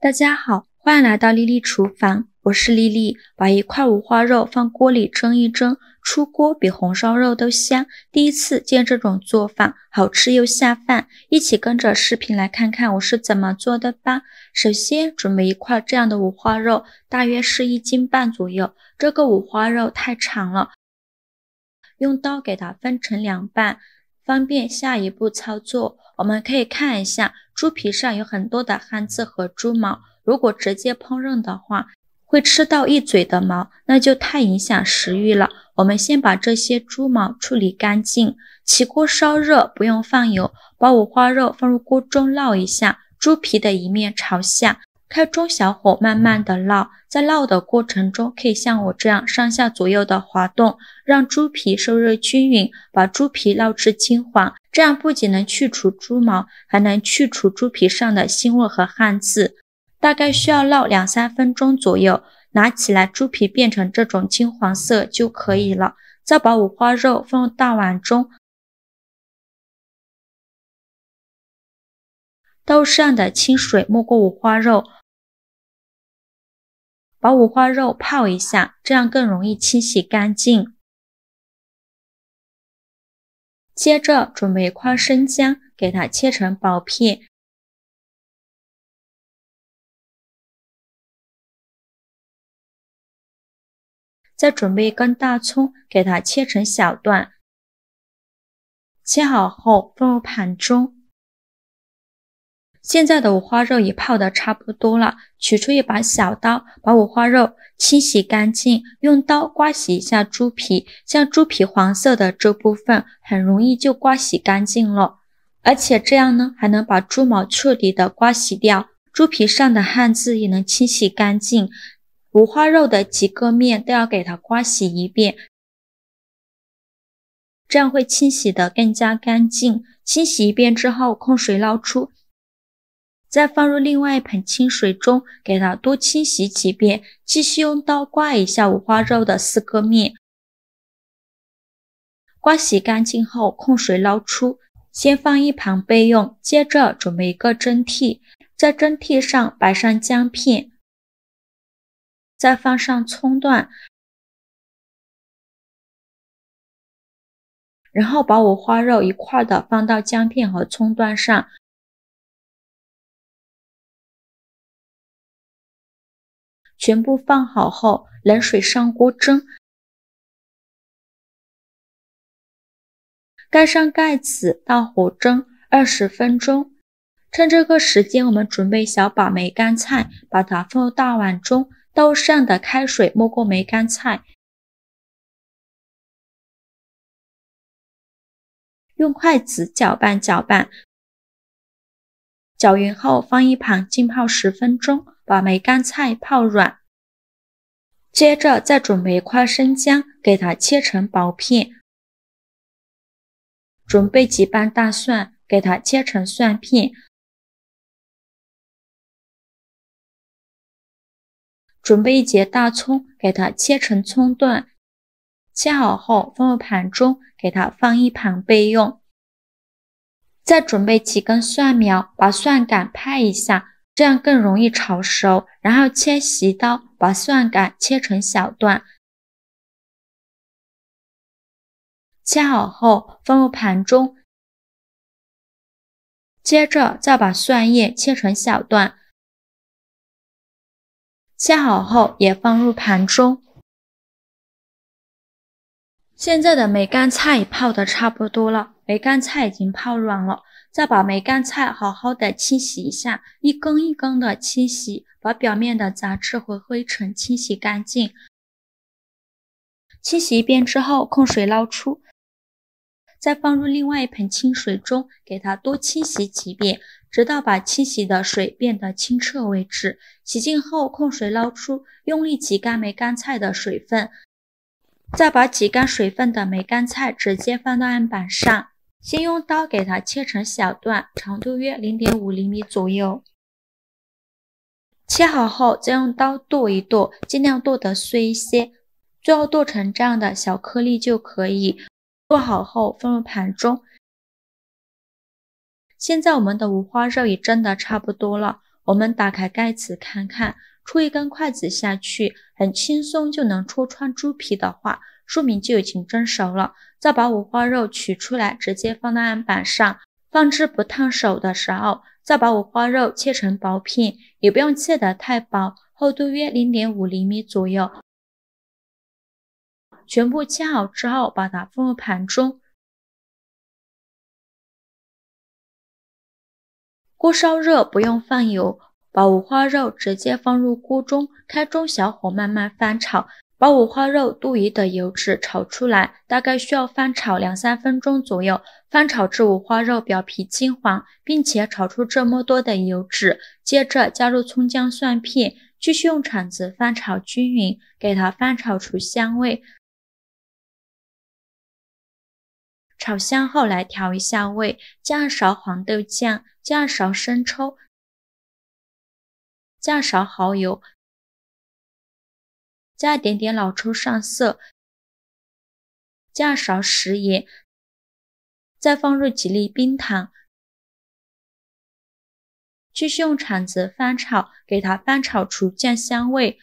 大家好，欢迎来到丽丽厨房，我是丽丽。把一块五花肉放锅里蒸一蒸，出锅比红烧肉都香。第一次见这种做法，好吃又下饭。一起跟着视频来看看我是怎么做的吧。首先准备一块这样的五花肉，大约是1斤半左右。这个五花肉太长了，用刀给它分成2半，方便下一步操作。我们可以看一下，猪皮上有很多的汗渍和猪毛，如果直接烹饪的话，会吃到一嘴的毛，那就太影响食欲了。我们先把这些猪毛处理干净，起锅烧热，不用放油，把五花肉放入锅中烙一下，猪皮的一面朝下，开中小火慢慢的烙。在烙的过程中，可以像我这样上下左右的滑动，让猪皮受热均匀，把猪皮烙至金黄。这样不仅能去除猪毛，还能去除猪皮上的腥味和汗渍。大概需要烙2-3分钟左右，拿起来猪皮变成这种金黄色就可以了。再把五花肉放入大碗中，刀上的清水没过五花肉，把五花肉泡一下，这样更容易清洗干净。接着准备一块生姜，给它切成薄片。再准备一根大葱，给它切成小段。切好后放入盘中。现在的五花肉也泡得差不多了，取出一把小刀，把五花肉清洗干净，用刀刮洗一下猪皮，像猪皮黄色的这部分很容易就刮洗干净了，而且这样呢还能把猪毛彻底的刮洗掉，猪皮上的汗渍也能清洗干净。五花肉的几个面都要给它刮洗一遍，这样会清洗得更加干净。清洗一遍之后控水捞出，再放入另外一盆清水中，给它多清洗几遍，继续用刀刮一下五花肉的4个面。刮洗干净后控水捞出，先放一旁备用。接着准备一个蒸屉，在蒸屉上摆上姜片，再放上葱段，然后把五花肉一块的放到姜片和葱段上，全部放好后，冷水上锅蒸，盖上盖子，大火蒸20分钟。趁这个时间，我们准备小把梅干菜，把它放入大碗中，刀上的开水没过梅干菜，用筷子搅拌搅拌，搅匀后放一旁浸泡10分钟，把梅干菜泡软。接着再准备一块生姜，给它切成薄片。准备几瓣大蒜，给它切成蒜片。准备1节大葱，给它切成葱段。切好后放入盘中，给它放一旁备用。再准备几根蒜苗，把蒜杆拍一下，这样更容易炒熟。然后切细刀，把蒜杆切成小段。切好后放入盘中，接着再把蒜叶切成小段。切好后也放入盘中。现在的梅干菜泡得差不多了，梅干菜已经泡软了。再把梅干菜好好的清洗一下，一根一根的清洗，把表面的杂质和灰尘清洗干净。清洗一遍之后控水捞出，再放入另外一盆清水中，给它多清洗几遍，直到把清洗的水变得清澈为止。洗净后控水捞出，用力挤干梅干菜的水分，再把挤干水分的梅干菜直接放到案板上，先用刀给它切成小段，长度约0.5厘米左右。切好后再用刀剁一剁，尽量剁得碎一些，最后剁成这样的小颗粒就可以。剁好后放入盘中。现在我们的五花肉也蒸得差不多了，我们打开盖子看看，戳一根筷子下去，很轻松就能戳穿猪皮的话，说明就已经蒸熟了。再把五花肉取出来，直接放到案板上，放置不烫手的时候，再把五花肉切成薄片，也不用切得太薄，厚度约 0.5 厘米左右。全部切好之后，把它放入盘中。锅烧热，不用放油，把五花肉直接放入锅中，开中小火慢慢翻炒，把五花肉多余的油脂炒出来，大概需要翻炒2-3分钟左右，翻炒至五花肉表皮金黄，并且炒出这么多的油脂。接着加入葱姜蒜片，继续用铲子翻炒均匀，给它翻炒出香味。炒香后来调一下味，加2勺黄豆酱，加2勺生抽，加2勺蚝油，加一点点老抽上色，加2勺食盐，再放入几粒冰糖，继续用铲子翻炒，给它翻炒出酱香味。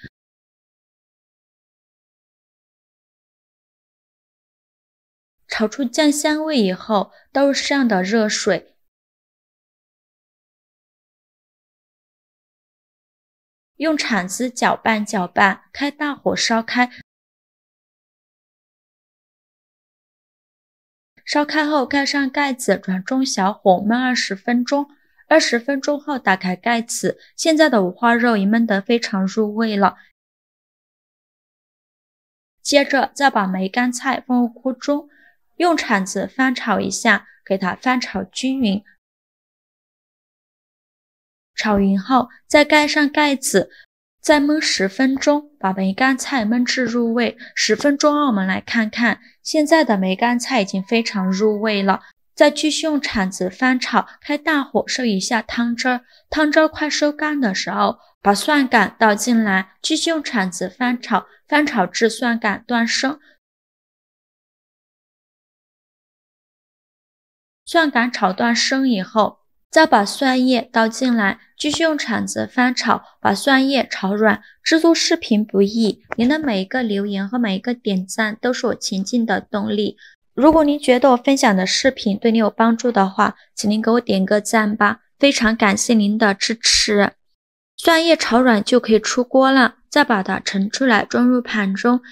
炒出酱香味以后，倒入适量的热水，用铲子搅拌搅拌，开大火烧开。烧开后盖上盖子，转中小火焖20分钟。20分钟后打开盖子，现在的五花肉已焖得非常入味了。接着再把梅干菜放入锅中，用铲子翻炒一下，给它翻炒均匀。炒匀后再盖上盖子，再焖10分钟，把梅干菜焖至入味。10分钟后我们来看看，现在的梅干菜已经非常入味了。再继续用铲子翻炒，开大火收一下汤汁儿。汤汁儿快收干的时候，把蒜杆倒进来，继续用铲子翻炒，翻炒至蒜杆断生。蒜杆炒断生以后，再把蒜叶倒进来，继续用铲子翻炒，把蒜叶炒软。制作视频不易，您的每一个留言和每一个点赞都是我前进的动力。如果您觉得我分享的视频对你有帮助的话，请您给我点个赞吧，非常感谢您的支持。蒜叶炒软就可以出锅了，再把它盛出来装入盘中。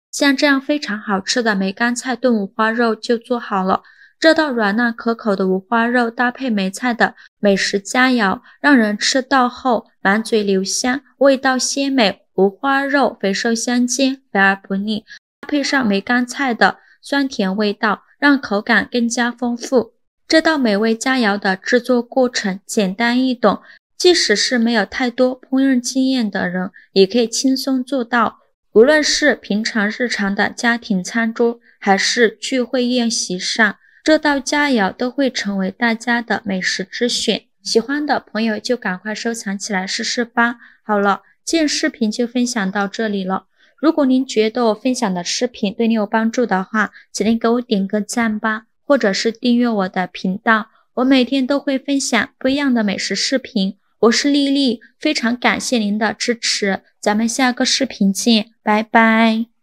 像这样非常好吃的梅干菜炖五花肉就做好了。这道软烂可口的五花肉搭配梅菜的美食佳肴，让人吃到后满嘴留香，味道鲜美。五花肉肥瘦相间，肥而不腻，搭配上梅干菜的酸甜味道，让口感更加丰富。这道美味佳肴的制作过程简单易懂，即使是没有太多烹饪经验的人，也可以轻松做到。无论是平常日常的家庭餐桌，还是聚会宴席上，这道佳肴都会成为大家的美食之选。喜欢的朋友就赶快收藏起来试试吧。好了，今日视频就分享到这里了。如果您觉得我分享的视频对你有帮助的话，请您给我点个赞吧，或者是订阅我的频道。我每天都会分享不一样的美食视频。我是丽丽，非常感谢您的支持，咱们下个视频见，拜拜。